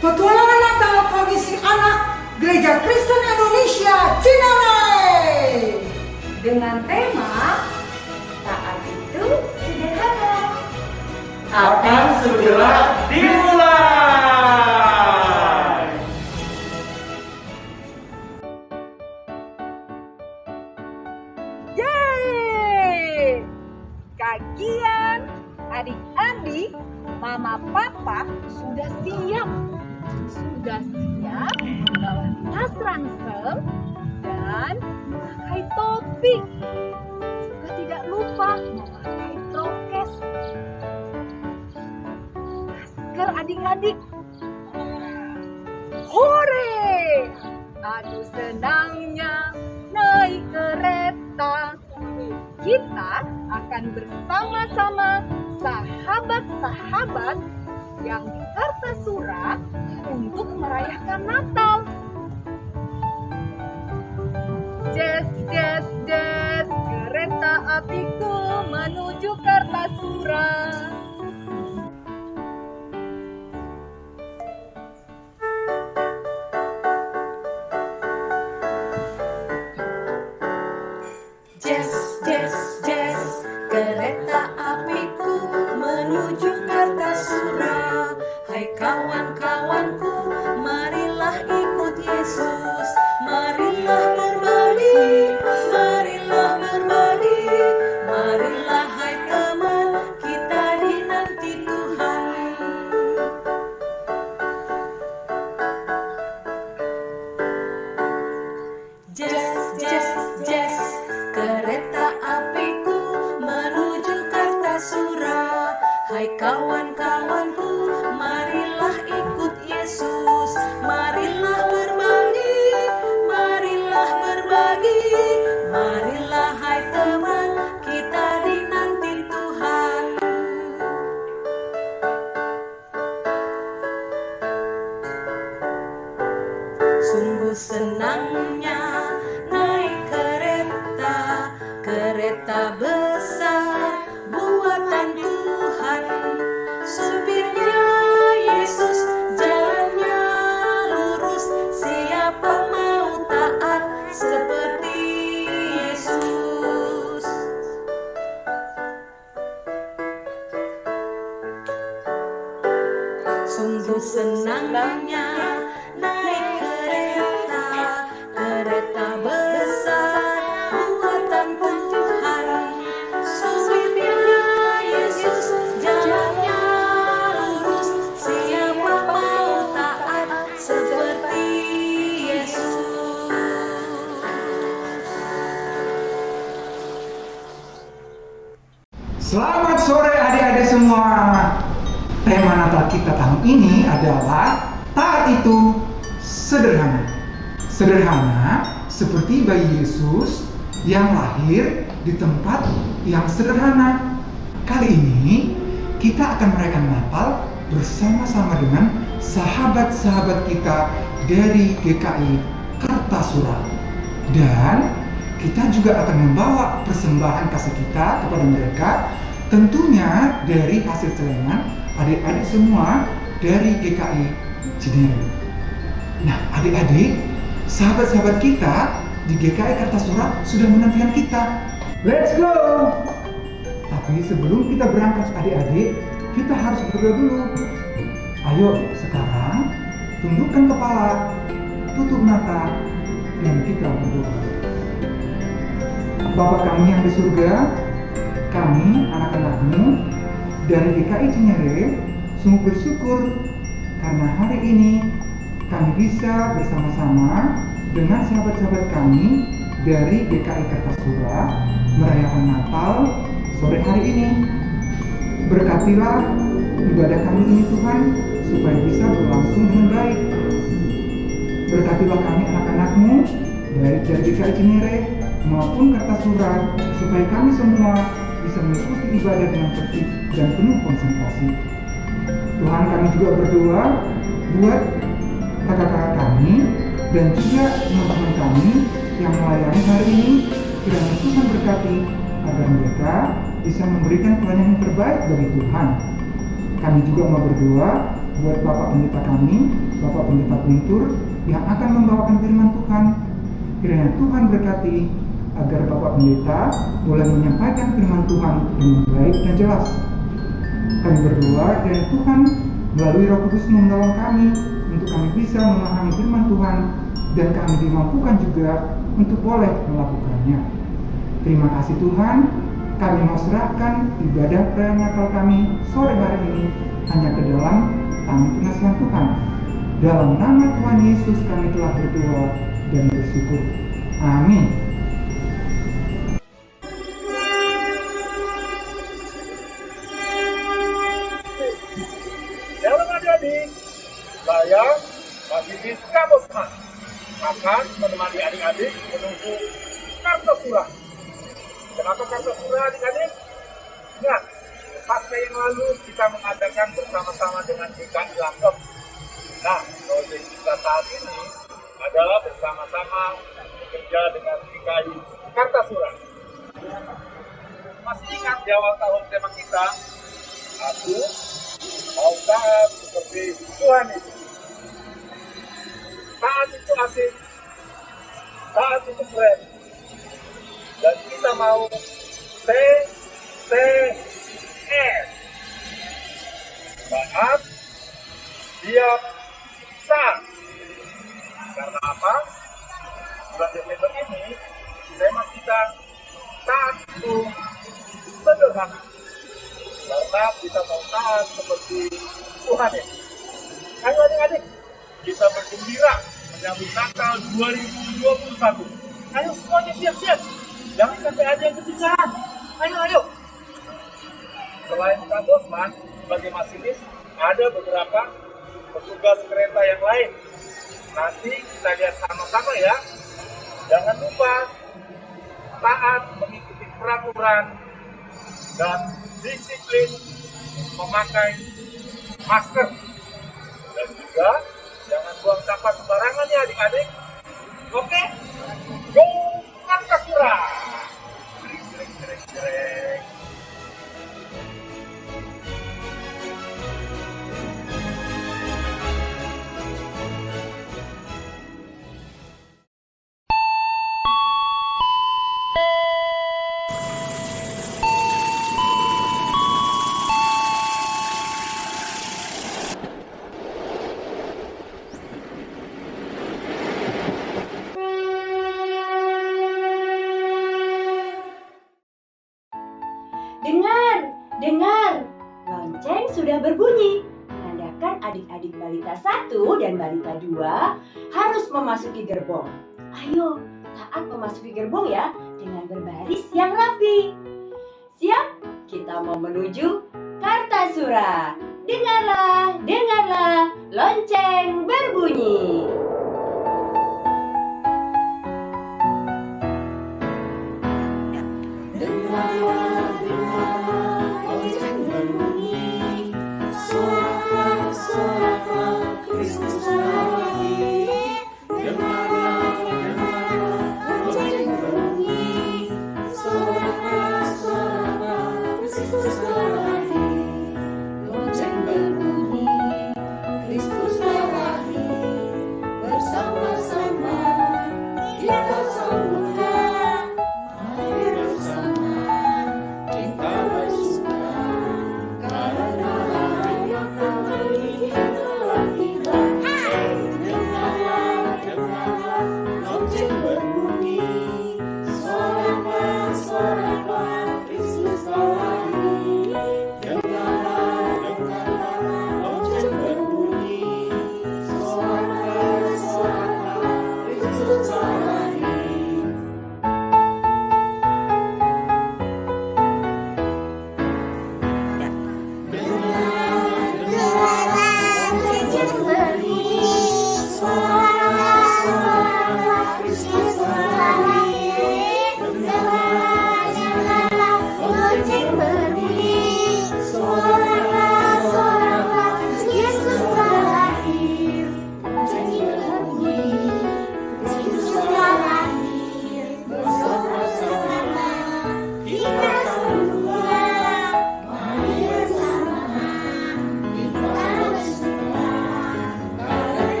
Petualangan Natal Komisi Anak Gereja Kristen Indonesia Cinere dengan tema Taat itu sederhana. Akan segera dimulai. Yeay! Kagian adik-adik, mama papa sudah siap membawa tas ransel dan memakai topi. Juga tidak lupa memakai prokes. Masker adik-adik. Hore! Aduh senangnya naik kereta. Kita akan bersama-sama sahabat-sahabat yang di Kartasura untuk merayakan Natal. Jazz, jazz, jazz, kereta apiku menuju Kartasura. Jazz, jazz, jazz, kereta apiku menuju Kartasura. Hai kawan-kawanku, marilah ikut Yesus. Marilah berbagi, marilah berbagi. Marilah hai teman, kita dinanti Tuhan. Jazz, jazz, jazz, kereta apiku menuju Kartasura. Hai kawan-kawanku, marilah ikut Yesus. Marilah berbagi, marilah berbagi. Marilah hai teman, kita dinanti Tuhan. Sungguh senangnya naik kereta, kereta besar buatan Tuhan. Supirnya Yesus, jalannya lurus. Siapa mau taat seperti Yesus? Sungguh senangnya naik kereta, kereta besar buatan Tuhan. Supirnya Yesus, jalannya lurus. Siapa mau taat seperti Yesus? Selamat sore adik-adik semua. Tema Natal kita tahun ini adalah taat itu sederhana. Sederhana seperti bayi Yesus yang lahir di tempat yang sederhana. Kali ini kita akan merayakan Natal bersama-sama dengan sahabat-sahabat kita dari GKI Kartasura. Dan kita juga akan membawa persembahan kasih kita kepada mereka, tentunya dari hasil celengan adik-adik semua dari GKI Cinere. Nah, adik-adik, sahabat-sahabat kita di GKI Kartasura sudah menantikan kita. Let's go! Tapi sebelum kita berangkat adik-adik, kita harus berdoa dulu. Ayo sekarang tundukkan kepala, tutup mata, dan kita berdoa. Bapa kami yang di surga, kami anak-anakmu dari GKI Cinere sungguh bersyukur karena hari ini kami bisa bersama-sama dengan sahabat-sahabat kami dari GKI Kartasura merayakan Natal sore hari ini. Berkatilah ibadah kami ini Tuhan, supaya bisa berlangsung dengan baik. Berkatilah kami anak-anak-Mu, baik dari GKI Cinere maupun Kartasura, supaya kami semua bisa mengikuti ibadah dengan tertib dan penuh konsentrasi. Tuhan, kami juga berdoa buat kakak-kakak kami dan juga teman-teman kami yang melayani hari ini. Kiranya Tuhan berkati agar mereka bisa memberikan pelayanan yang terbaik bagi Tuhan. Kami juga mau berdoa buat Bapak Pendeta kami, Bapak Pendeta Guntur, yang akan membawakan firman Tuhan. Kiranya Tuhan berkati agar Bapak Pendeta boleh menyampaikan firman Tuhan dengan baik dan jelas. Kami berdoa kiranya Tuhan melalui Roh Kudus menolong kami untuk kami bisa memahami firman Tuhan dan kami dimampukan juga untuk boleh melakukannya. Terima kasih Tuhan, kami mau serahkan ibadah perayaan Natal kami sore hari ini hanya ke dalam tangan pengasihan Tuhan. Dalam nama Tuhan Yesus kami telah berdoa dan bersyukur. Amin. Dalam adik-adik, saya Masinis Kabosman akan menemani adik-adik menuju Kartasura. Kenapa Kartasura adik-adik? Ya, pasca yang lalu kita mengadakan bersama-sama dengan GKI Langkep. Nah, proyek kita saat ini adalah bersama-sama bekerja dengan GKI Kartasura. Masih ingat di awal tahun tema kita, aku mau taat seperti Tuhan itu. Taat itu asik, taat itu keren, dan kita mau TTS. Taat, siap, taat. Karena apa? Bulan Desember ini tema kita taat itu sederhana. Karena kita mau taat seperti Tuhan ya. Ayo adik-adik, kita bergembira menyambut Natal 2021. Ayo semuanya siap-siap. Jangan sampai ada yang kesusahan. Ayo. Selain Kak Bosman, sebagai masinis, ada beberapa petugas kereta yang lain. Nanti kita lihat sama-sama ya. Jangan lupa taat mengikuti peraturan dan disiplin memakai masker. Dan juga jangan buang sampah sembarangan ya adik-adik. Oke? Go Kartasura! Jreng. Dengar, lonceng sudah berbunyi. Menandakan adik-adik balita 1 dan balita 2 harus memasuki gerbong. Ayo, taat memasuki gerbong ya, dengan berbaris yang rapi. Siap? Kita mau menuju Kartasura. Dengarlah, lonceng berbunyi.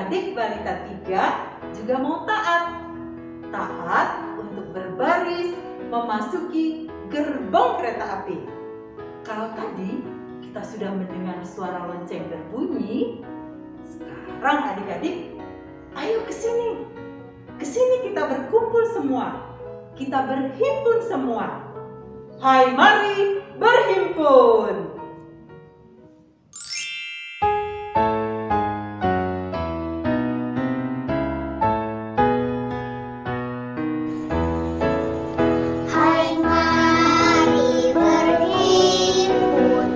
adik-adik balita 3 juga mau taat. Taat untuk berbaris memasuki gerbong kereta api. Kalau tadi kita sudah mendengar suara lonceng berbunyi, sekarang adik-adik, ayo ke sini. Ke sini kita berkumpul semua. Kita berhimpun semua. Hai, mari berhimpun. Hai mari berhimpun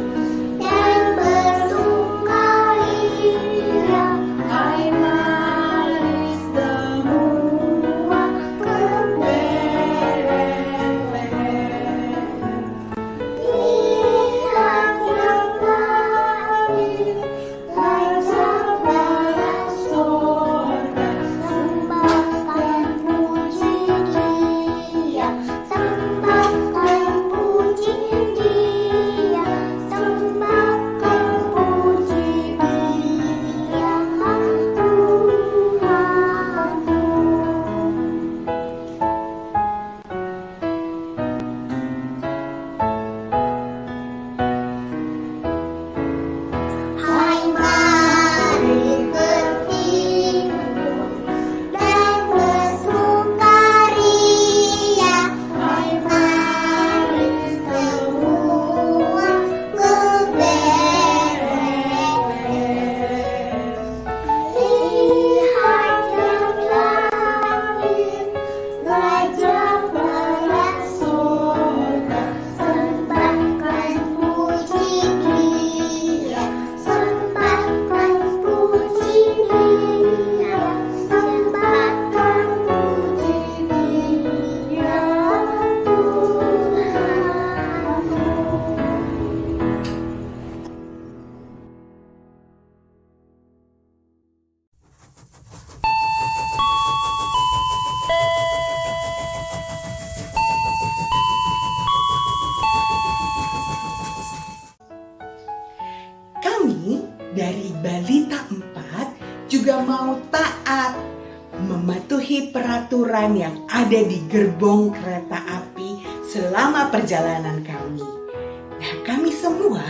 dan bersukaria. Hai mari semua keberean. Lihat yang lahir, Raja dari sorga. Sembahkan puji Dia. Sembahkan puji Dia, sembahkan puji Dia, Tuhanku. Hai mari berhimpun dan bersukaria. Hai mari semua keberean. Lihat yang lahir, Raja dari sorga. Sembahkan puji Dia, sembahkan puji Dia, sembahkan puji Dia, Tuhanku. Kami dari Balita 4 juga mau taat mematuhi peraturan yang ada di gerbong kereta api selama perjalanan kami. Nah, kami semua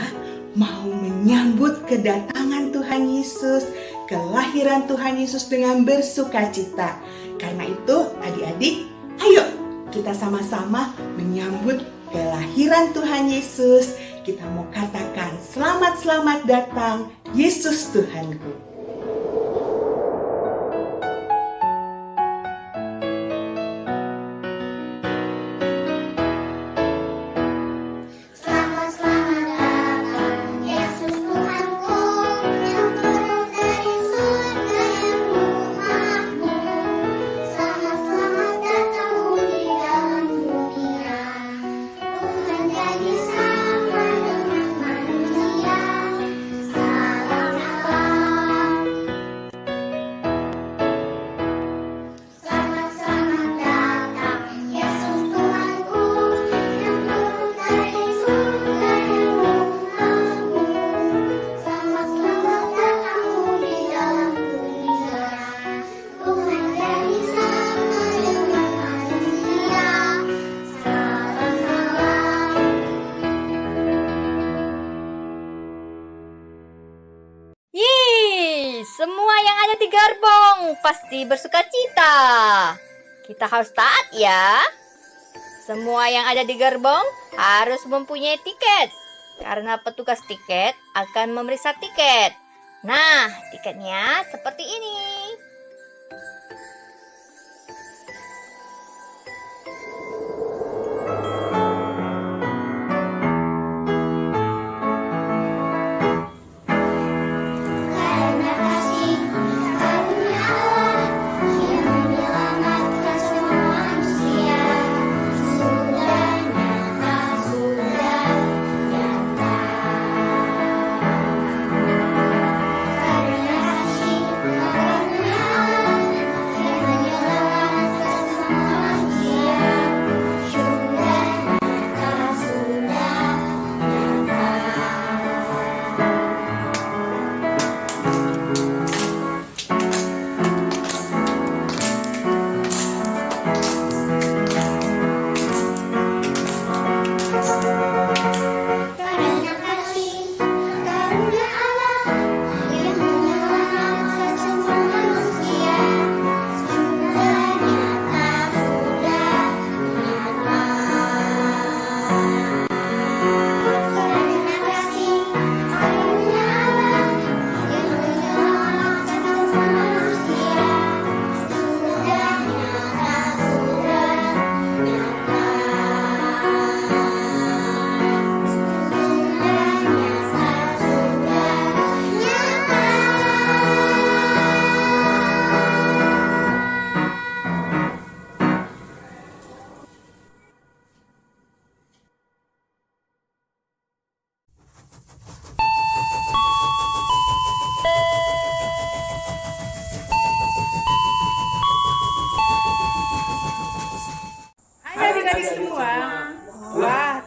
mau menyambut kedatangan Tuhan Yesus, kelahiran Tuhan Yesus dengan bersukacita. Karena itu, adik-adik, ayo kita sama-sama menyambut kelahiran Tuhan Yesus. Kita mau katakan selamat datang Yesus Tuhanku. Selamat datang Yesus Tuhanku, yang turun dari surga yang makmur. Selamat datang di dalam dunia. Tuhan jadi sama dengan manusia. Salam salam. Selamat datang Yesus Tuhanku, yang turun dari surga yang makmur. Selamat datang di dalam dunia. Tuhan jadi sama dengan manusia. Salam salam. Yeay, semua yang ada di gerbong pasti bersukacita. Kita harus taat ya. Semua yang ada di gerbong harus mempunyai tiket. Karena petugas tiket akan memeriksa tiket. Nah, tiketnya seperti ini. Karena kasih karunia Allah yang menyelamatkan semua manusia, sudah nyata, sudah nyata. Karena kasih karunia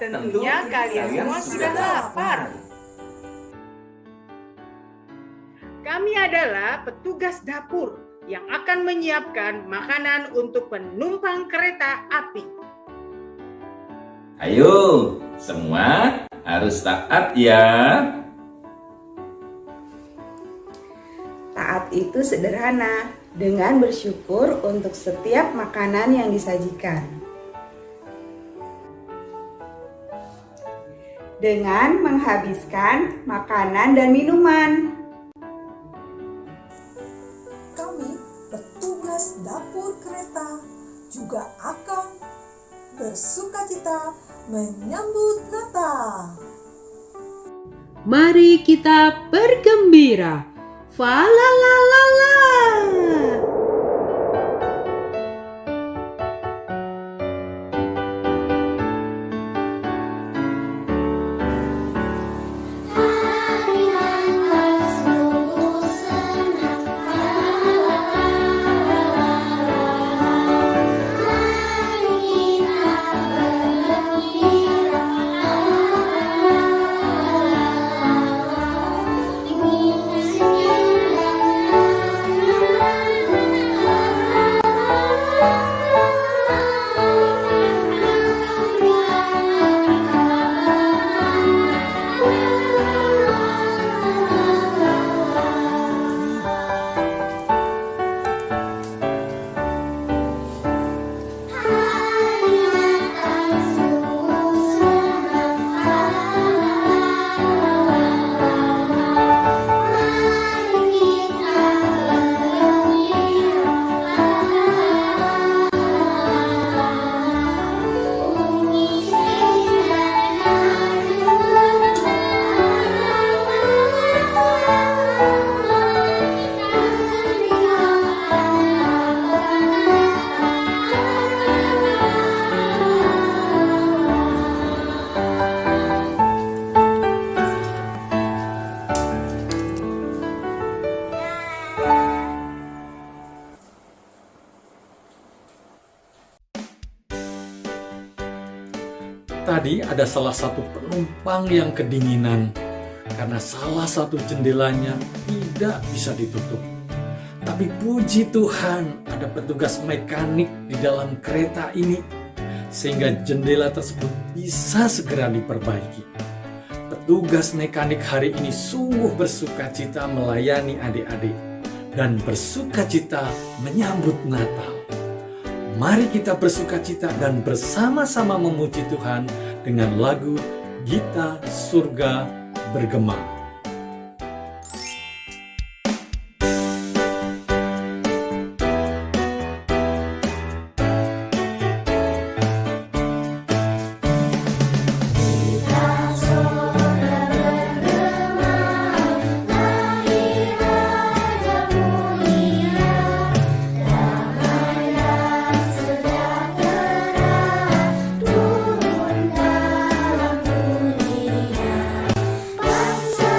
Tentunya kalian semua sudah lapar. Kami adalah petugas dapur yang akan menyiapkan makanan untuk penumpang kereta api. Ayo, semua harus taat ya. Taat itu sederhana, dengan bersyukur untuk setiap makanan yang disajikan. Dengan menghabiskan makanan dan minuman. Kami, petugas dapur kereta, juga akan bersukacita menyambut Natal. Mari kita bergembira. Fa la la la la. Tadi ada salah satu penumpang yang kedinginan karena salah satu jendelanya tidak bisa ditutup. Tapi puji Tuhan ada petugas mekanik di dalam kereta ini sehingga jendela tersebut bisa segera diperbaiki. Petugas mekanik hari ini sungguh bersukacita melayani adik-adik dan bersukacita menyambut Natal. Mari kita bersukacita dan bersama-sama memuji Tuhan dengan lagu Gita Surga Bergema. Bangsa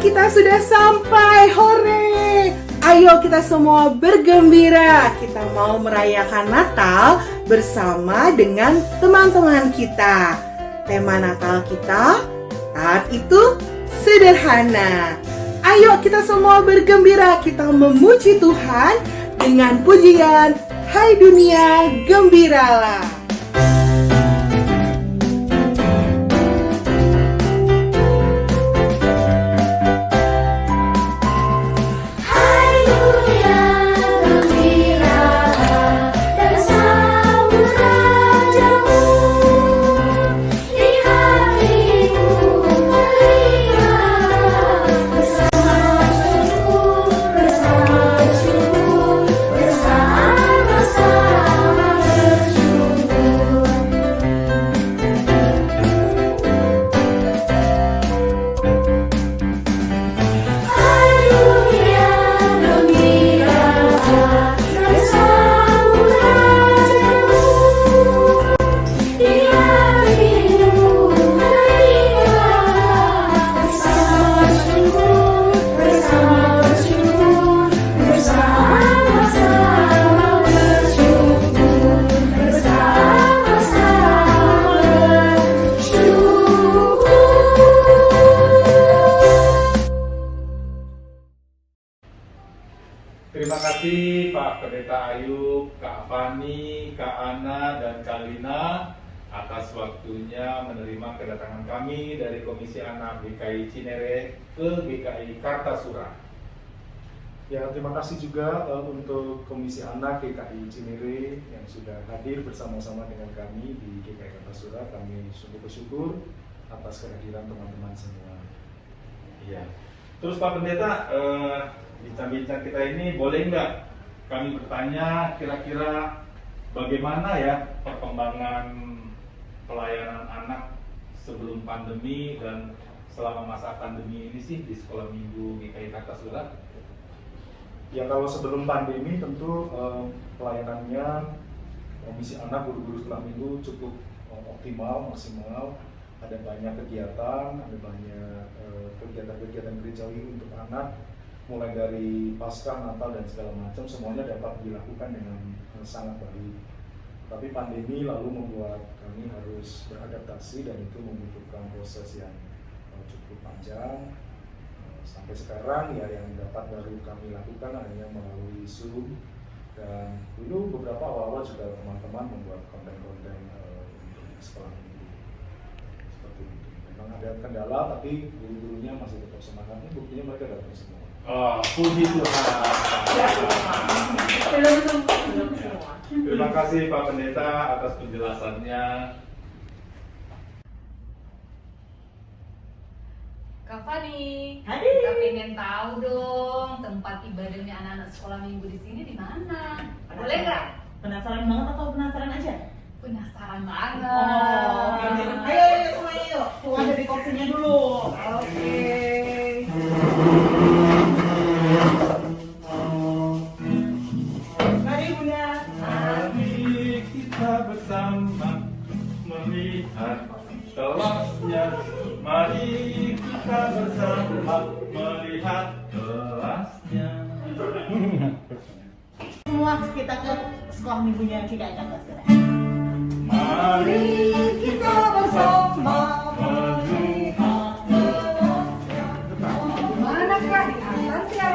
kita sudah sampai. Hore! Ayo kita semua bergembira. Kita mau merayakan Natal bersama dengan teman-teman kita. Tema Natal kita, taat itu sederhana. Ayo kita semua bergembira. Kita memuji Tuhan dengan pujian, hai dunia, gembiralah. Terima kasih Pak Pendeta Ayub, Kak Fani, Kak Ana, dan Kak Lina atas waktunya menerima kedatangan kami dari Komisi Anak GKI Cinere ke GKI Kartasura. Ya, terima kasih juga untuk Komisi Anak GKI Cinere yang sudah hadir bersama-sama dengan kami di GKI Kartasura. Kami sungguh bersyukur atas kehadiran teman-teman semua. Iya. Terus Pak Pendeta, bincang-bincang kita ini boleh nggak kami bertanya kira-kira bagaimana ya perkembangan pelayanan anak sebelum pandemi dan selama masa pandemi ini sih di Sekolah Minggu GKI Kartasura? Ya, kalau sebelum pandemi tentu pelayanannya Komisi Anak guru-guru sekolah minggu cukup optimal, maksimal. Ada banyak kegiatan, ada banyak kegiatan-kegiatan gerejawi untuk anak, mulai dari Paskah, Natal dan segala macam, semuanya dapat dilakukan dengan sangat baik. Tapi pandemi lalu membuat kami harus beradaptasi dan itu membutuhkan proses yang cukup panjang. Sampai sekarang ya yang dapat baru kami lakukan hanya melalui Zoom, dan dulu beberapa awal-awal juga teman-teman membuat konten-konten untuk sekolah minggu. Seperti itu. Memang ada kendala tapi guru-gurunya masih tetap semangat. Ini buktinya mereka datang semua. Oh, puji Tuhan. Terima kasih Pak Pendeta atas penjelasannya. Kak Fani, Hadir. kita pengen tahu dong tempat ibadahnya anak-anak sekolah minggu di sini di mana? Boleh nggak? Penasaran banget atau penasaran aja? Penasaran banget. Oh, ayo semuanya yuk. Tuh ada di kursinya dulu. Oke. Mari Bunda. Mari kita bersama melihat kelasnya. Mari kita bersama melihat kelasnya. Semua kita ke sekolah minggunya GKI Kartasura. Mari kita bersama melihat kelasnya. Manakah di atas ya?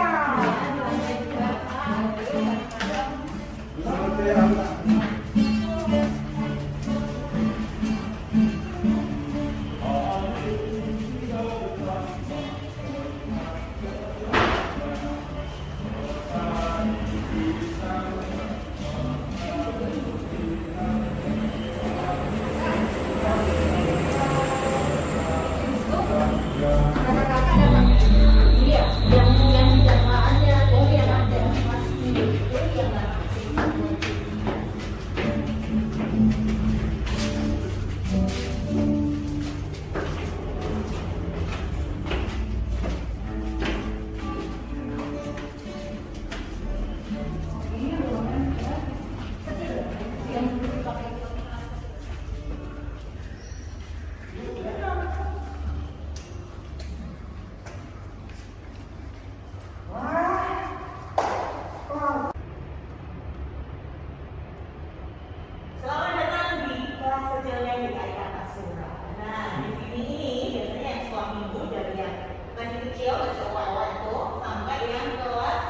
kecil, masih awal-awal itu, sampai dengan kelas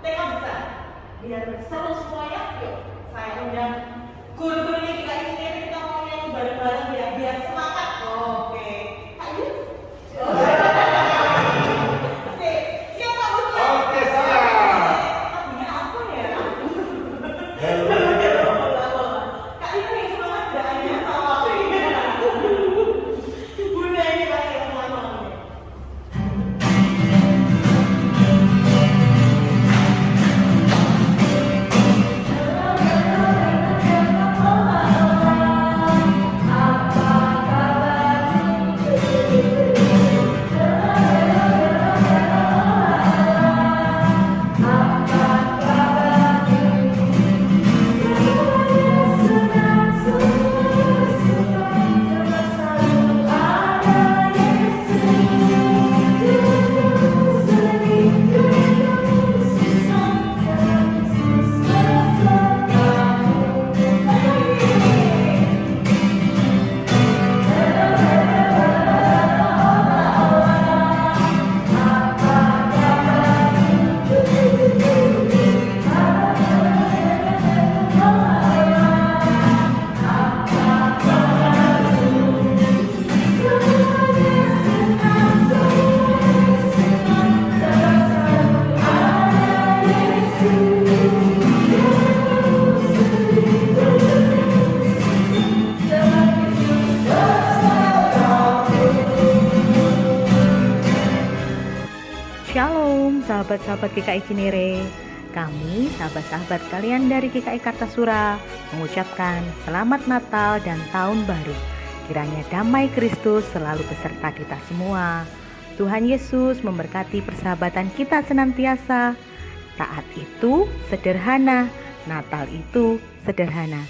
TK besar. Biar seru semuanya, yuk saya undang guru-gurunya kita ini, kita mau nyanyi bareng-bareng ya, biar semangat. Oke, ayo. Siapa bosnya? Oke, siap. Lagunya apa ya? Kak Ina yang semangat gak aja sama aku ini. Bunda ini pasti yang semangat. Shalom sahabat-sahabat GKI Cinere. Kami sahabat-sahabat kalian dari GKI Kartasura mengucapkan Selamat Natal dan Tahun Baru. Kiranya damai Kristus selalu beserta kita semua. Tuhan Yesus memberkati persahabatan kita senantiasa. Taat itu sederhana, Natal itu sederhana.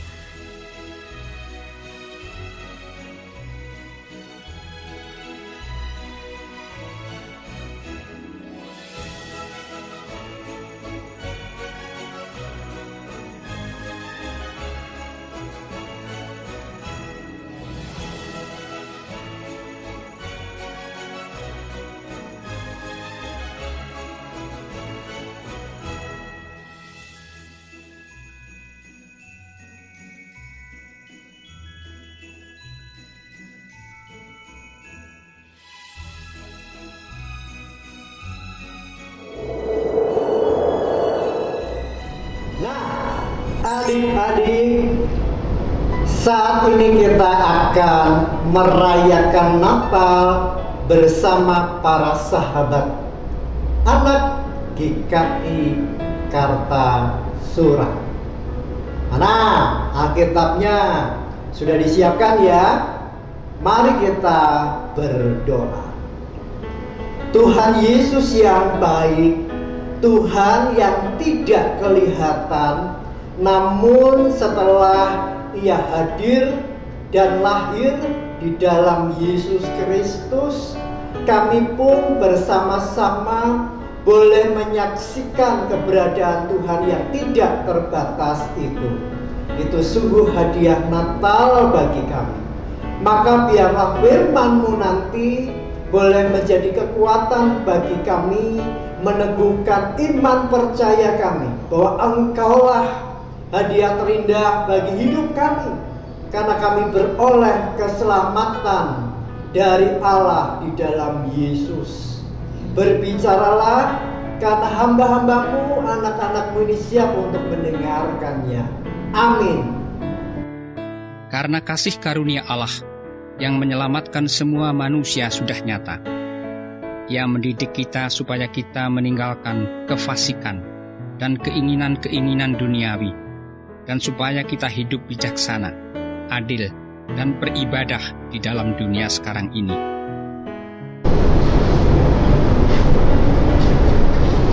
Adik-adik, saat ini kita akan merayakan Natal bersama para sahabat anak GKI Kartasura. Mana Alkitabnya sudah disiapkan ya? Mari kita berdoa. Tuhan Yesus yang baik, Tuhan yang tidak kelihatan, namun setelah Ia hadir dan lahir di dalam Yesus Kristus, kami pun bersama-sama boleh menyaksikan keberadaan Tuhan yang tidak terbatas itu. Itu sungguh hadiah Natal bagi kami. Maka biarlah firman-Mu nanti boleh menjadi kekuatan bagi kami, meneguhkan iman percaya kami bahwa Engkaulah hadiah terindah bagi hidup kami, karena kami beroleh keselamatan dari Allah di dalam Yesus. Berbicaralah, karena hamba-hambamu, anak-anakmu ini siap untuk mendengarkannya. Amin. Karena kasih karunia Allah yang menyelamatkan semua manusia sudah nyata. Ia mendidik kita supaya kita meninggalkan kefasikan dan keinginan-keinginan duniawi, dan supaya kita hidup bijaksana, adil, dan beribadah di dalam dunia sekarang ini.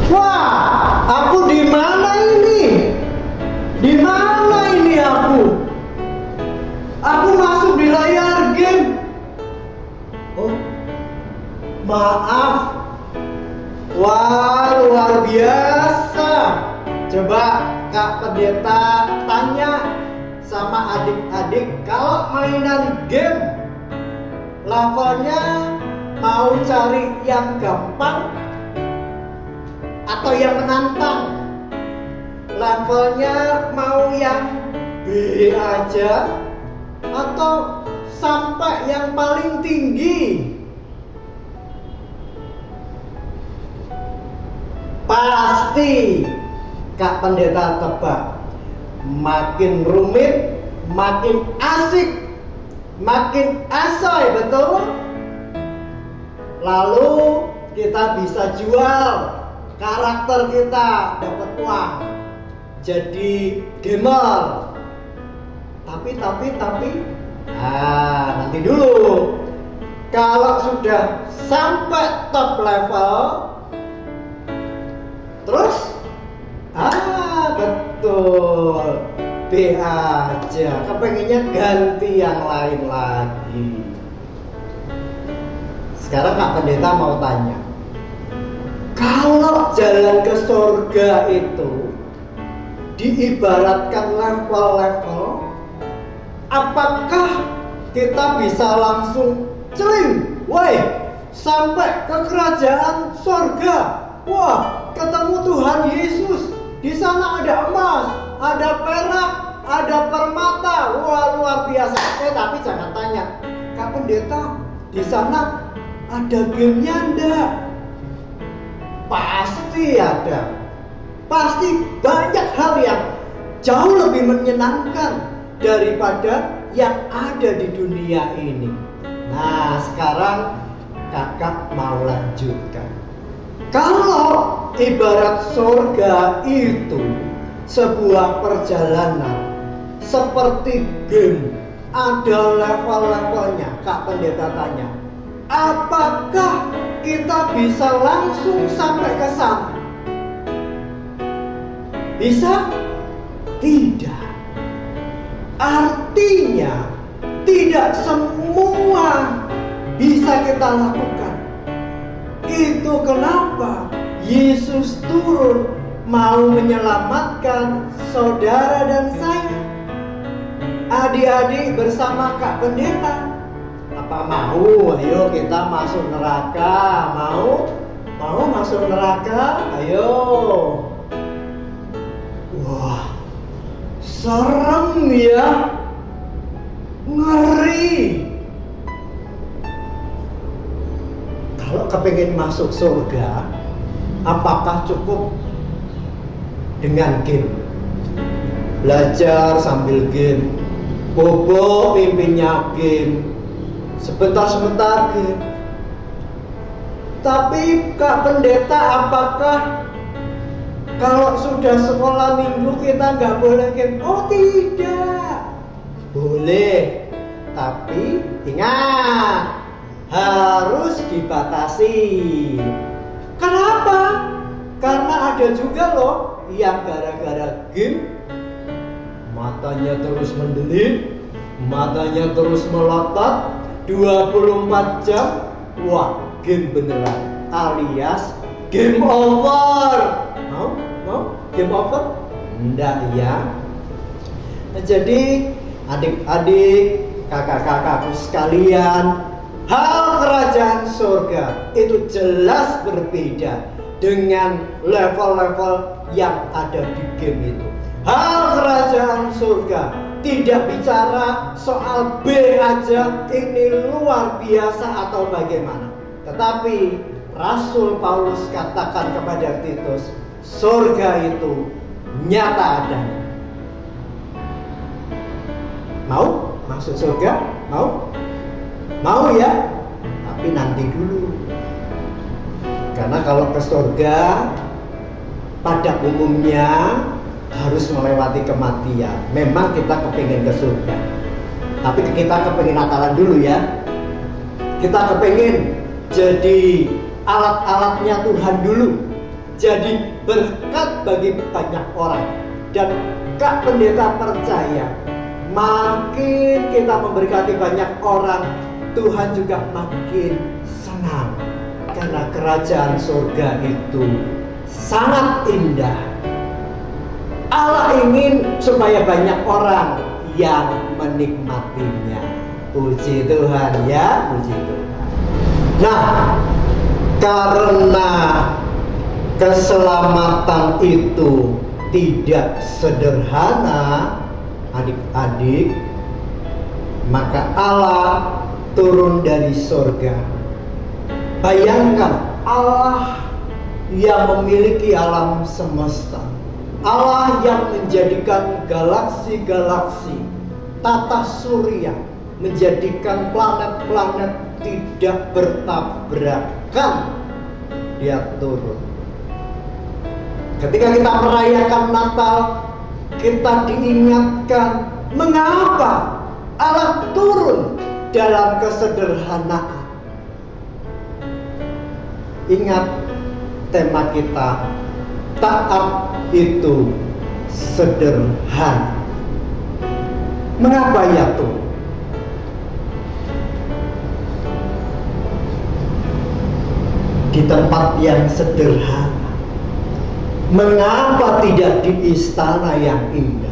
Wah, aku di mana ini? Di mana ini aku? Aku masuk di layar game. Oh, maaf. Wah, luar biasa. Coba Kak Pendeta tanya sama adik-adik, kalau mainan game levelnya mau cari yang gampang atau yang menantang? Levelnya mau yang B aja atau sampai yang paling tinggi? Pasti Kak Pendeta tebak, makin rumit, makin asik, makin asoy, betul? Lalu kita bisa jual karakter kita, dapat uang, jadi gamer. Tapi nanti dulu. Kalau sudah sampai top level, terus betul, B aja, kepengennya ganti yang lain lagi. Sekarang Kak Pendeta mau tanya, kalau jalan ke surga itu diibaratkan level-level, apakah kita bisa langsung celing, woi, sampai ke kerajaan surga? Wah, ketemu Tuhan Yesus. Di sana ada emas, ada perak, ada permata. Wah, luar biasa. Tapi jangan tanya, Kak Pendeta, di sana ada gamenya enggak? Pasti ada. Pasti banyak hal yang jauh lebih menyenangkan daripada yang ada di dunia ini. Nah, sekarang kakak mau lanjutkan. Kalau ibarat surga itu sebuah perjalanan seperti game, ada level-levelnya. Kak Pendeta tanya, apakah kita bisa langsung sampai ke sana? Bisa? Tidak. Artinya tidak semua bisa kita lakukan. Itu kenapa Yesus turun mau menyelamatkan saudara dan saya. Adik-adik bersama Kak Pendeta, apa mau? Ayo kita masuk neraka. Mau masuk neraka? Ayo. Wah, serem ya, ngeri. Kalau kepengen masuk surga, apakah cukup dengan game? Belajar sambil game, bobo mimpinya game, sebentar-sebentar game. Tapi Kak Pendeta, apakah kalau sudah sekolah minggu kita nggak boleh game? Oh tidak, boleh. Tapi ingat, harus dibatasi. Kenapa? Karena ada juga loh yang gara-gara game matanya terus mendelik, matanya terus melotot 24 jam. Wah, game beneran, alias game over. Mau game over? Enggak ya. Jadi adik-adik, kakak-kakakku sekalian, hal kerajaan surga itu jelas berbeda dengan level-level yang ada di game itu. Hal kerajaan surga tidak bicara soal B aja, ini luar biasa atau bagaimana. Tetapi Rasul Paulus katakan kepada Titus, surga itu nyata adanya. Mau masuk surga? Mau ya? Tapi nanti dulu. Karena kalau ke surga pada umumnya harus melewati kematian. Memang kita kepingin ke surga, tapi kita kepingin Natalan dulu ya. Kita kepingin jadi alat-alatnya Tuhan dulu, jadi berkat bagi banyak orang. Dan Kak Pendeta percaya, makin kita memberkati banyak orang, Tuhan juga makin senang. Karena kerajaan surga itu sangat indah. Allah ingin supaya banyak orang yang menikmatinya. Puji Tuhan ya, puji Tuhan. Nah, karena keselamatan itu tidak sederhana, adik-adik, maka Allah turun dari sorga. Bayangkan, Allah yang memiliki alam semesta, Allah yang menjadikan galaksi-galaksi, tata surya, menjadikan planet-planet tidak bertabrakan, dia turun. Ketika kita merayakan Natal, kita diingatkan mengapa Allah turun dalam kesederhanaan. Ingat tema kita, taat itu sederhana. Mengapa ya turun? Di tempat yang sederhana. Mengapa tidak di istana yang indah?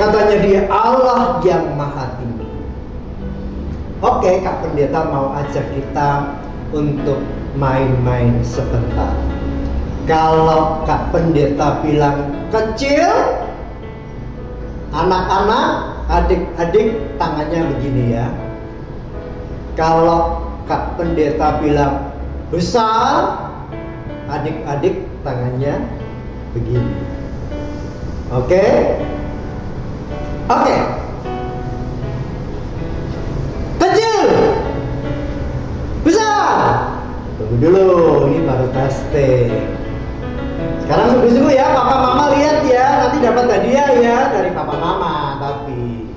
Katanya dia Allah yang maha tinggi. Oke, Kak Pendeta mau ajak kita untuk main-main sebentar. Kalau Kak Pendeta bilang kecil, anak-anak, adik-adik tangannya begini ya. Kalau Kak Pendeta bilang besar, adik-adik tangannya begini. Oke? Oke. Kecil, besar. Tunggu dulu, ini baru testing. Sekarang sungguh-sungguh ya, papa mama lihat ya, nanti dapat hadiah ya dari papa mama. Tapi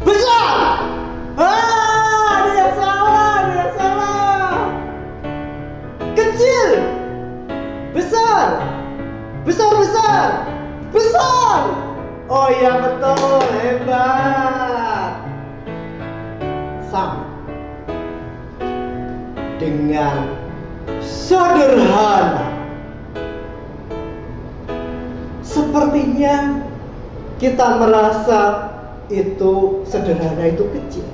besar. Ada yang salah, ada yang salah. Kecil, besar, besar. Oh iya betul, hebat. Sama dengan sederhana. Sepertinya kita merasa itu sederhana itu kecil,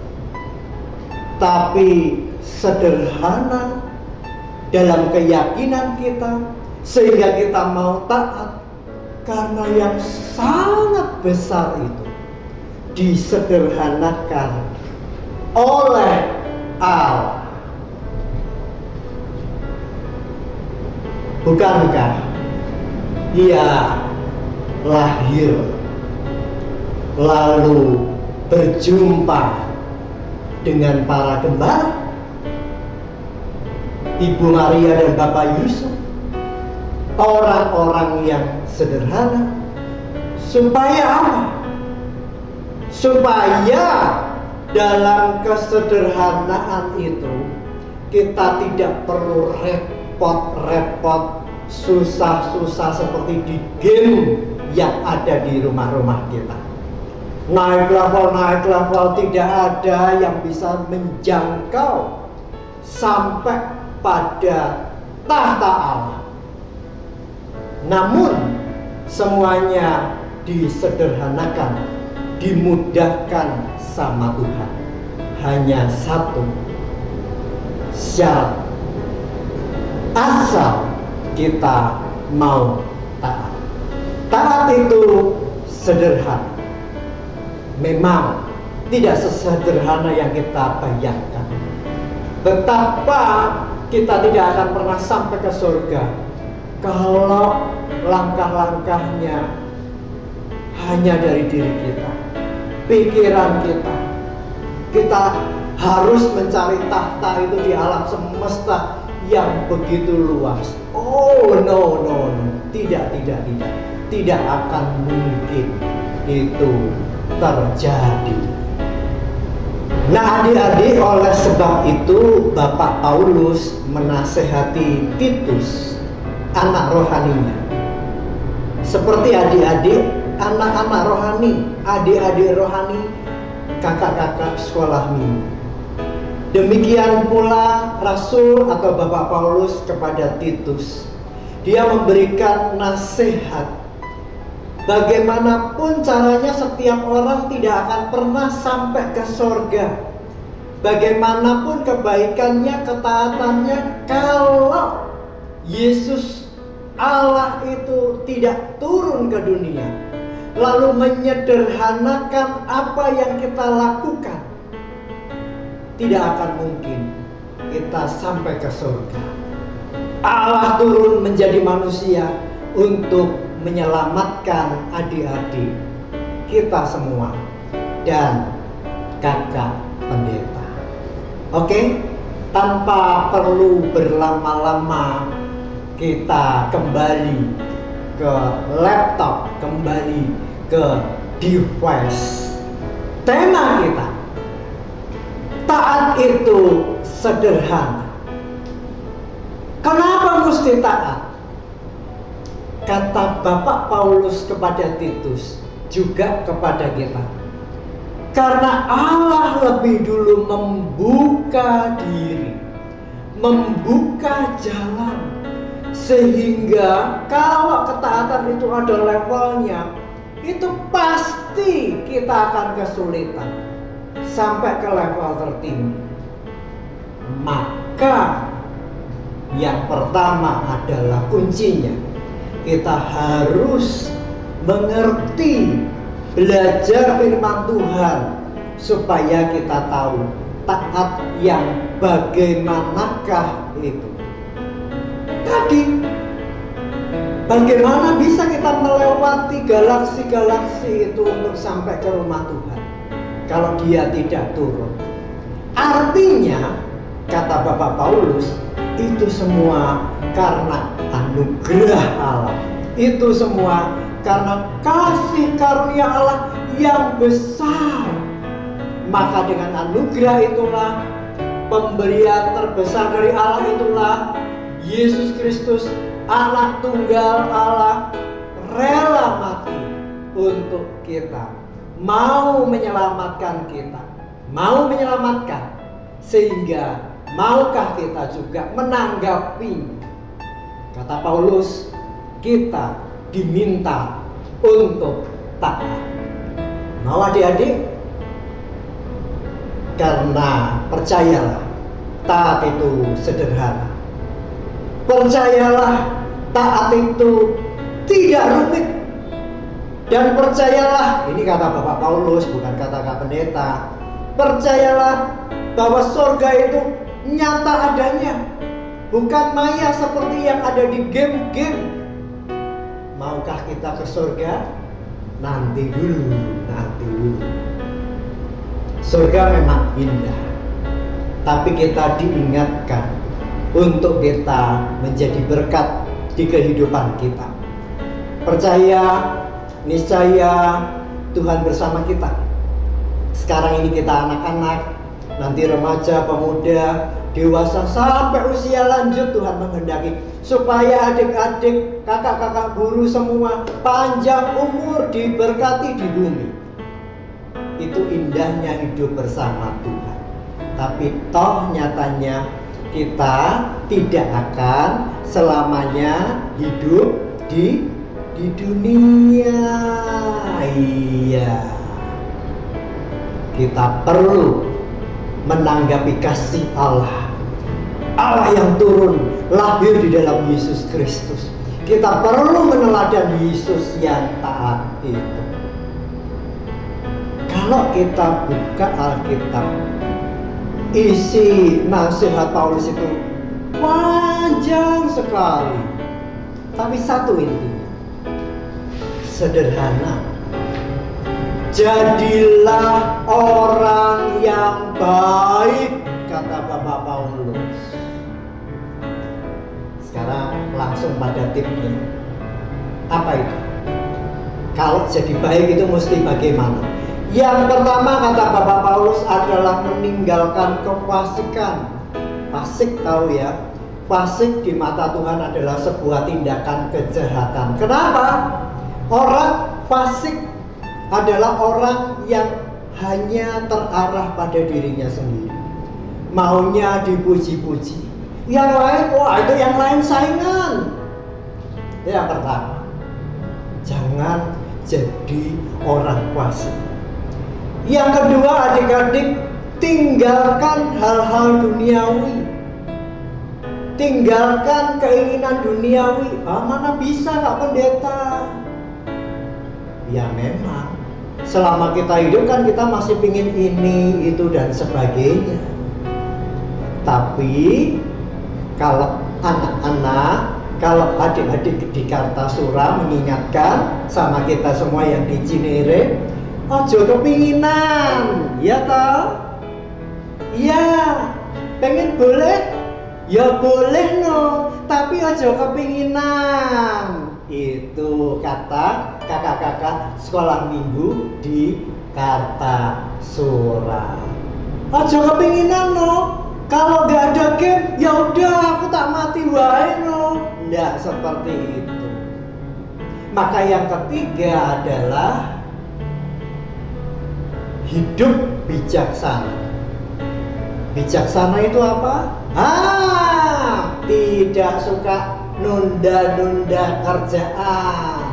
tapi sederhana dalam keyakinan kita, sehingga kita mau taat karena yang sangat besar itu disederhanakan oleh Allah. Bukankah Ia lahir lalu berjumpa dengan para gembala, Ibu Maria dan Bapak Yusuf, orang-orang yang sederhana, supaya apa? Supaya dalam kesederhanaan itu kita tidak perlu repot-repot, susah-susah seperti di game yang ada di rumah-rumah kita. Naik level, tidak ada yang bisa menjangkau sampai pada tahta Allah. Namun semuanya disederhanakan, dimudahkan sama Tuhan. Hanya satu syarat, asal kita mau taat. Taat itu sederhana. Memang tidak sesederhana yang kita bayangkan. Betapa kita tidak akan pernah sampai ke surga kalau langkah-langkahnya hanya dari diri kita, pikiran kita. Kita harus mencari tahta itu di alam semesta yang begitu luas. Oh no, tidak akan mungkin itu terjadi. Nah adik-adik, oleh sebab itu Bapak Paulus menasehati Titus, anak rohaninya. Seperti adik-adik, anak-anak rohani, adik-adik rohani, kakak-kakak sekolah minggu. Demikian pula Rasul atau Bapak Paulus kepada Titus. Dia memberikan nasihat. Bagaimanapun caranya, setiap orang tidak akan pernah sampai ke sorga bagaimanapun kebaikannya, ketaatannya, kalau Yesus Allah itu tidak turun ke dunia, lalu menyederhanakan apa yang kita lakukan, tidak akan mungkin kita sampai ke surga. Allah turun menjadi manusia untuk menyelamatkan adik-adik kita semua dan kakak pendeta. Oke, tanpa perlu berlama-lama kita kembali ke laptop, kembali ke device. Tema kita, taat itu sederhana. Kenapa mesti taat? Kata Bapak Paulus kepada Titus, juga kepada kita. Karena Allah lebih dulu membuka diri, membuka jalan, sehingga kalau ketaatan itu ada levelnya, itu pasti kita akan kesulitan sampai ke level tertinggi. Maka yang pertama adalah kuncinya, kita harus mengerti, belajar firman Tuhan supaya kita tahu taat yang bagaimanakah itu. Tadi, bagaimana bisa kita melewati galaksi-galaksi itu untuk sampai ke rumah Tuhan kalau dia tidak turun? Artinya, kata Bapak Paulus, itu semua karena anugerah Allah. Itu semua karena kasih karunia Allah yang besar. Maka dengan anugerah itulah, pemberian terbesar dari Allah itulah, Yesus Kristus, Anak Tunggal Allah, rela mati untuk kita, mau menyelamatkan kita, mau menyelamatkan, sehingga maukah kita juga menanggapinya? Kata Paulus, kita diminta untuk taat. Mau adik-adik? Karena percayalah, taat itu sederhana. Percayalah, taat itu tidak rumit. Dan percayalah, ini kata Bapak Paulus, bukan kata Kak Pendeta. Percayalah bahwa surga itu nyata adanya, bukan maya seperti yang ada di game-game. Maukah kita ke surga? Nanti dulu. Surga memang indah, tapi kita diingatkan untuk kita menjadi berkat di kehidupan kita. Percaya, niscaya Tuhan bersama kita. Sekarang ini kita anak-anak, nanti remaja, pemuda, dewasa, sampai usia lanjut Tuhan menghendaki supaya adik-adik, kakak-kakak guru semua panjang umur, diberkati di bumi. Itu indahnya hidup bersama Tuhan. Tapi toh nyatanya kita tidak akan selamanya hidup di dunia. Iya. Kita perlu menanggapi kasih Allah. Allah yang turun lahir di dalam Yesus Kristus. Kita perlu meneladani Yesus yang taat itu. Kalau kita buka Alkitab, isi nasihat Paulus itu panjang sekali. Tapi satu intinya, sederhana. Jadilah orang yang baik, kata Bapak Paulus. Sekarang langsung pada tipnya. Apa itu? Kalau jadi baik itu mesti bagaimana? Yang pertama kata Bapak Paulus adalah meninggalkan kefasikan. Fasik tahu ya, fasik di mata Tuhan adalah sebuah tindakan kejahatan. Kenapa? Orang fasik adalah orang yang hanya terarah pada dirinya sendiri, maunya dipuji-puji. Yang lain, wah itu yang lain saingan. Itu yang pertama. Jangan jadi orang fasik. Yang kedua, adik-adik, tinggalkan hal-hal duniawi, tinggalkan keinginan duniawi. Mana bisa Kak Pendeta? Ya memang, selama kita hidup kan kita masih pingin ini, itu, dan sebagainya. Tapi kalau anak-anak, kalau adik-adik di Kartasura mengingatkan sama kita semua yang di Cinere, ojo kepinginan, ya toh? Ya, pengen boleh? Ya boleh no, tapi ojo kepinginan. Itu kata kakak-kakak sekolah minggu di Kartasura. Ojo kepinginan no. Kalau nggak ada game, ya udah aku tak mati wae no. Nggak seperti itu. Maka yang ketiga adalah hidup bijaksana. Bijaksana itu apa? Tidak suka nunda-nunda kerjaan.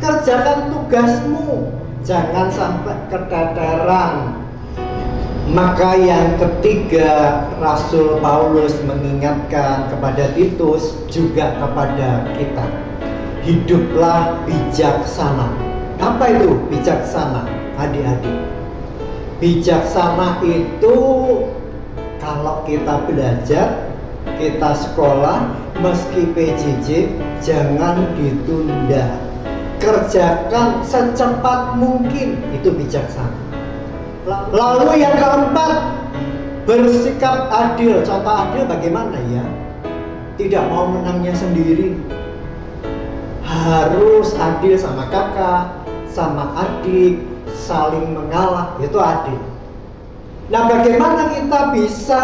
Kerjakan tugasmu, jangan sampai keteteran. Maka yang ketiga, Rasul Paulus mengingatkan kepada Titus, juga kepada kita, hiduplah bijaksana. Apa itu bijaksana, adik-adik? Bijaksana itu kalau kita belajar, kita sekolah, meski PJJ, jangan ditunda. Kerjakan secepat mungkin, itu bijaksana. Lalu yang keempat, bersikap adil. Contoh adil bagaimana ya? Tidak mau menangnya sendiri. Harus adil sama kakak, sama adik, saling mengalah, itu adil. Nah, bagaimana kita bisa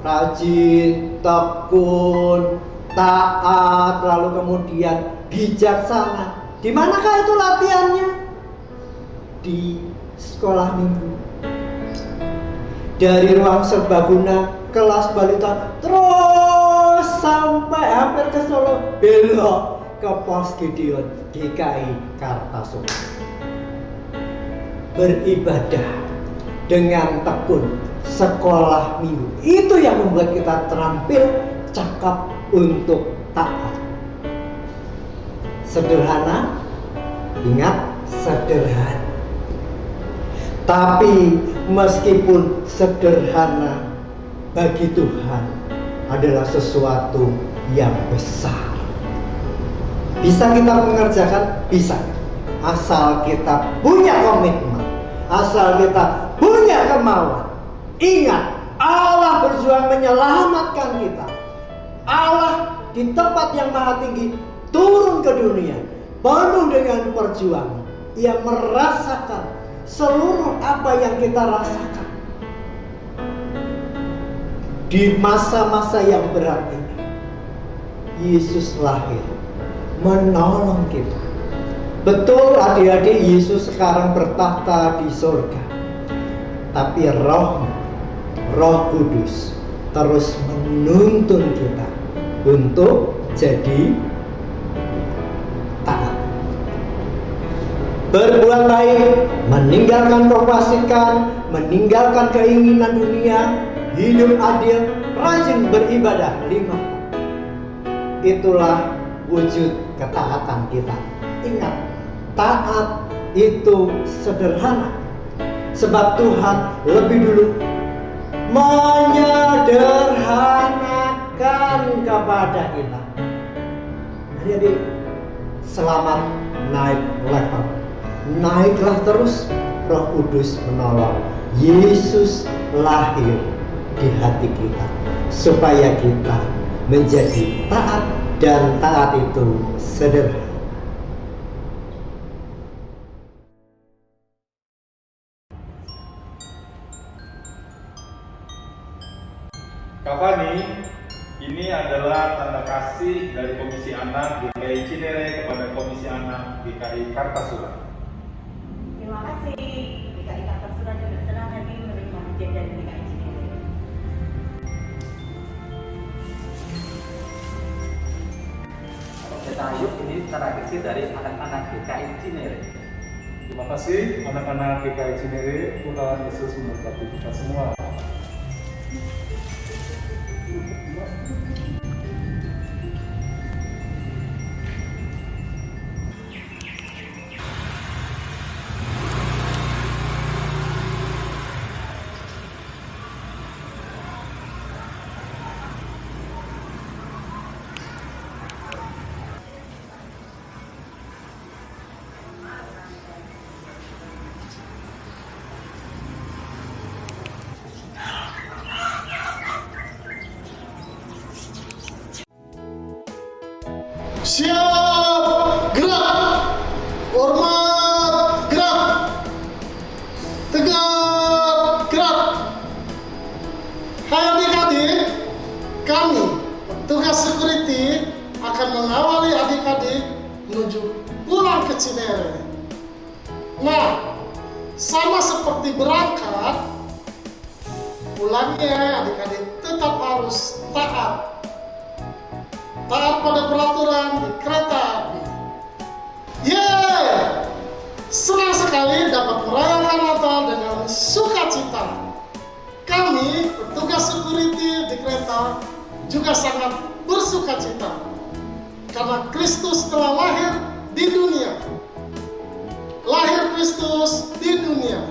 rajin, tekun, taat, lalu kemudian bijaksana? Di manakah itu latihannya? Di sekolah minggu. Dari ruang serbaguna, kelas balita, terus sampai hampir ke Solo, belok ke Pos Gideon GKI Kartasura. Beribadah dengan tekun, sekolah minggu. Itu yang membuat kita terampil, cakap untuk taat. Sederhana, ingat sederhana. Tapi meskipun sederhana, bagi Tuhan adalah sesuatu yang besar. Bisa kita mengerjakan? Bisa. Asal kita punya komitmen, asal kita punya kemauan. Ingat, Allah berjuang menyelamatkan kita. Allah di tempat yang maha tinggi turun ke dunia, penuh dengan perjuangan. Ia merasakan seluruh apa yang kita rasakan di masa-masa yang berat ini. Yesus lahir menolong kita. Betul adik-adik, Yesus sekarang bertahta di surga, tapi Roh Kudus terus menuntun kita untuk jadi taat, berbuat baik, meninggalkan kefasikan, meninggalkan keinginan dunia, hidup adil, rajin beribadah. 5. Itulah wujud ketaatan kita. Ingat, taat itu sederhana, sebab Tuhan lebih dulu menyederhanakan kepada kita. Jadi selamat naik level, naiklah terus. Roh Kudus menolong. Yesus lahir di hati kita supaya kita menjadi taat, dan taat itu sederhana. Kak Fani, ini adalah tanda kasih dari Komisi Anak GKI Cinere kepada Komisi Anak GKI Kartasura. Terima kasih. GKI Kartasura juga senang hati menerima hadiah dari GKI Cinere. Kita Ayub ini tanda kasih dari anak-anak GKI Cinere. Terima kasih anak-anak GKI Cinere, Tuhan Yesus memberkati kita semua. Siap, gerak, hormat, gerak, tegak, gerak. Hai adik-adik, kami petugas security akan mengawali adik-adik menuju pulang ke Cinere. Nah, sama seperti berangkat, pulangnya adik-adik tetap harus taat pada peraturan di kereta api. Yeay! Senang sekali dapat merayakan Natal dengan sukacita. Kami, petugas security di kereta, juga sangat bersukacita karena Kristus telah lahir di dunia. Lahir Kristus di dunia.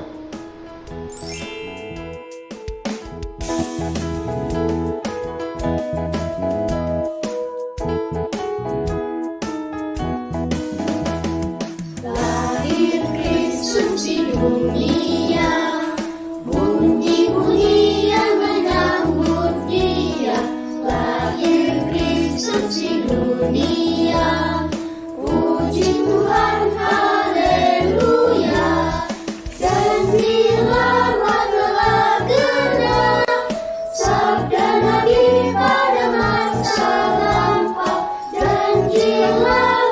Lahir Kristus di dunia, bunyi-bunyi yang menyambut Dia. Lahir Kristus di dunia, puji Tuhan, haleluya. Dan bila telah genap sabda Nabi pada masa lampau, janjilah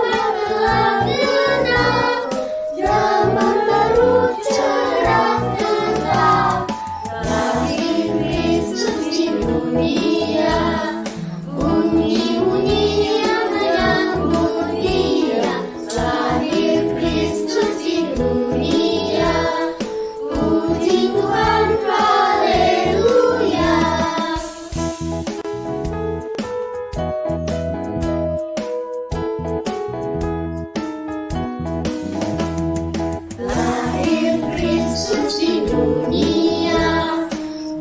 telah genap, zaman baru cerah tetap. Lahir Kristus di dunia, bunyi-bunyi yang menyambut Dia. Lahir Kristus di dunia, puji Tuhan, haleluya. Lahir Kristus di dunia,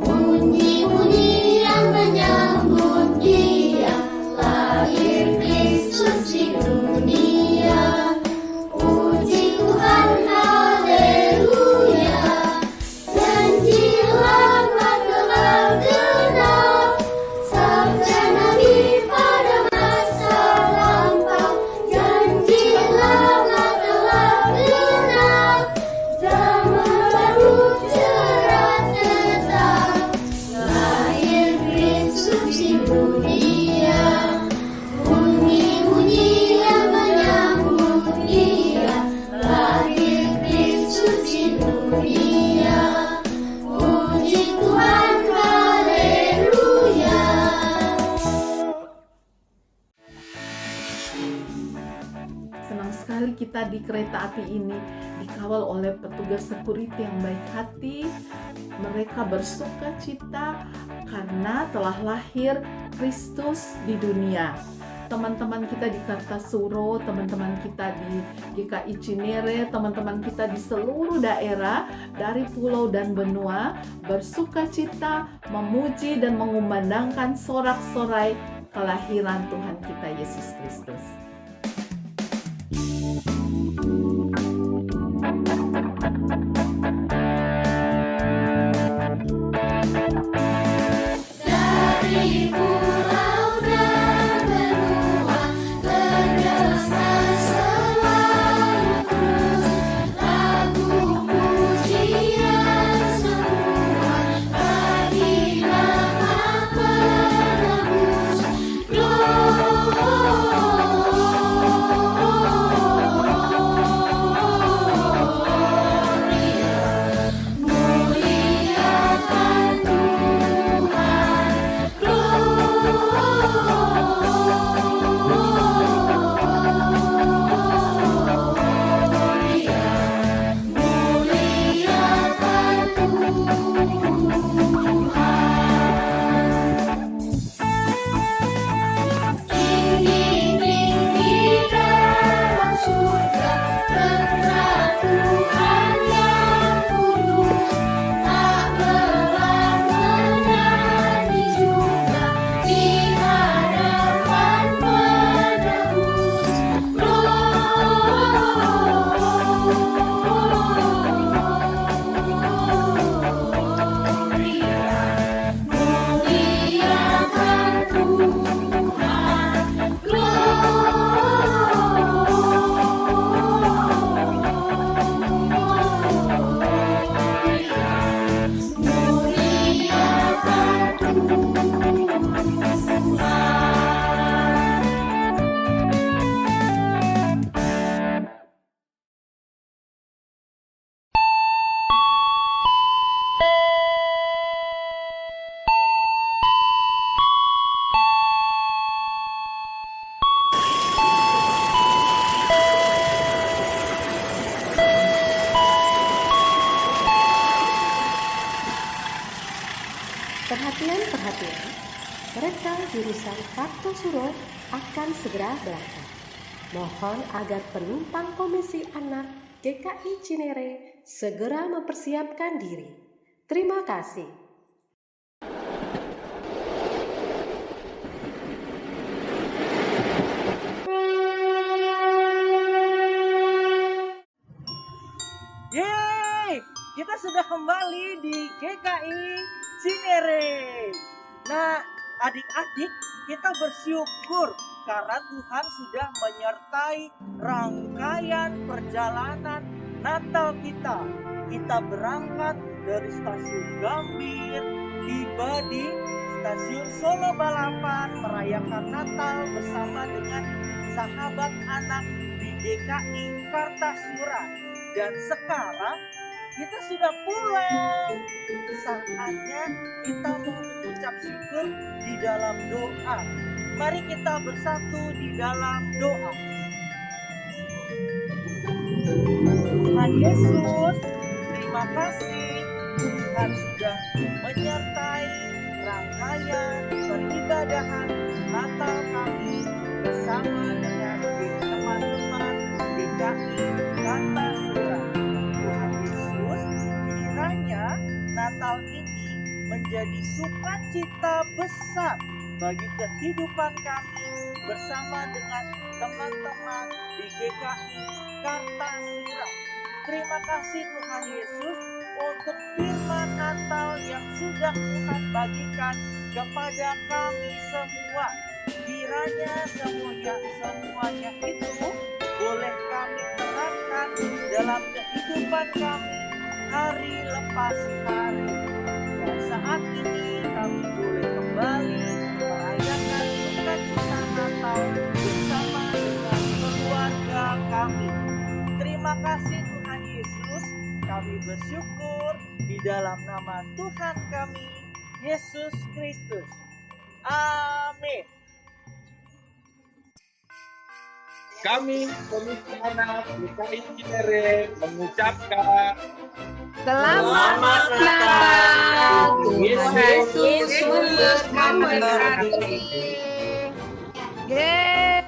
bunyi-bunyi yang menyambut Dia. Lahir Kristus di dunia, puji Tuhan, haleluya. Janjilah telah genap sabda Nabi pada masa lampau. Janjilah telah genap, zaman baru cerah tetap. Lahir Kristus di dunia, bunyi-bunyi yang menyambut Dia. Lahir Kristus di dunia, puji Tuhan, haleluya. Senang sekali kita di kereta api ini dikawal oleh petugas security yang baik hati. Mereka bersuka cita karena telah lahir Kristus di dunia. Teman-teman kita di Kartasuro, teman-teman kita di GKI Cinere, teman-teman kita di seluruh daerah dari pulau dan benua bersuka cita memuji dan mengumandangkan sorak-sorai kelahiran Tuhan kita Yesus Kristus. Dari pulau dan benua terdengar selalu terus lagu pujian semua bagi nama penebus. Glory. jurusan Kartosuro akan segera berangkat. Mohon agar penumpang Komisi Anak GKI Cinere segera mempersiapkan diri. Terima kasih. Yeay, kita sudah kembali di GKI Cinere. Nah, adik-adik, kita bersyukur karena Tuhan sudah menyertai rangkaian perjalanan Natal kita. Kita berangkat dari stasiun Gambir, tiba di stasiun Solo Balapan, merayakan Natal bersama dengan sahabat anak di GKI Kartasura. Dan sekarang kita sudah pulang. Saatnya kita mau mengucap syukur di dalam doa. Mari kita bersatu di dalam doa. Tuhan Yesus, terima kasih Tuhan sudah menyertai rangkaian peribadahan Natal kami bersama dengan teman-teman GKI Kartasura. Tuhan Yesus, kiranya Natal ini menjadi sukacita besar bagi kehidupan kami bersama dengan teman-teman di GKI Kartasura. Terima kasih Tuhan Yesus untuk firman Natal yang sudah Tuhan bagikan kepada kami semua. Kiranya semuanya itu boleh kami terapkan dalam kehidupan kami hari lepas hari. Dan saat ini kami boleh kembali merayakan sukacita Natal bersama dengan keluarga kami. Terima kasih Tuhan Yesus, kami bersyukur di dalam nama Tuhan kami, Yesus Kristus. Amin. Kami Komisi Anak GKI Cinere mengucapkan Selamat Natal. Tuhan Yesus memberkati. Yeay.